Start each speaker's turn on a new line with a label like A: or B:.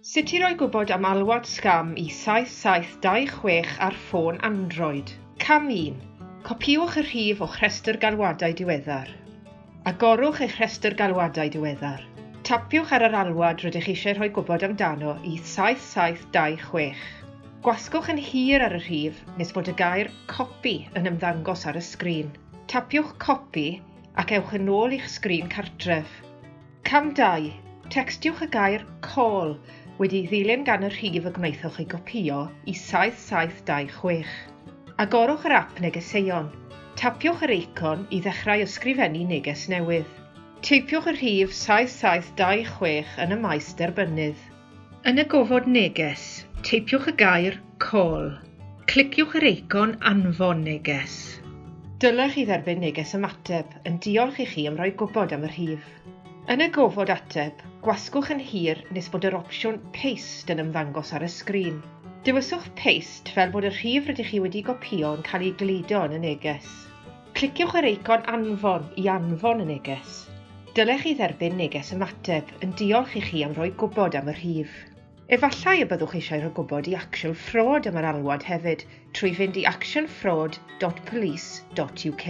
A: Sut i roi gwybod am alwad sgam i 7726 ar ffôn Android? Cam 1. Copiwch y rhif o'ch rhestr galwadau diweddar. Agorwch eich rhestr galwadau diweddar. Tapiwch ar yr alwad rydych eisiau rhoi gwybod amdano i 7726. Gwasgwch yn hir ar y rhif nes bod y gair copi yn ymddangos ar y sgrin. Tapiwch copi ac ewch yn ôl i'ch sgrin cartref. Cam 2. Textiwch y gair call wedi ddilyn gan y rhif y gwnaethwch ei gopio i 7726. Agorwch yr ap negeseuon. Tapiwch yr eicon i ddechrau ysgrifennu neges newydd. Teipiwch y rhif 7726 yn y maes derbynydd. Yn y gofod neges, teipiwch y gair call. Cliciwch yr eicon anfon neges. Dylech chi dderbyn neges ymateb yn diolch i chi am roi gwybod am y rhif. Yn y gofod ateb, gwasgwch yn hir nes bod yr opsiwn paste yn ymddangos ar y sgrin. Dewyswch paste fel bod y rhif rydych chi wedi gopio yn cael ei gludo yn y neges. Cliciwch yr eicon anfon i anfon y neges. Dylech chi dderbyn neges ymateb yn diolch i chi am roi gwybod am y rhif. Efallai y byddwch eisiau rhoi gwybod i Action Fraud am yr alwad hefyd trwy fynd i actionfraud.police.uk.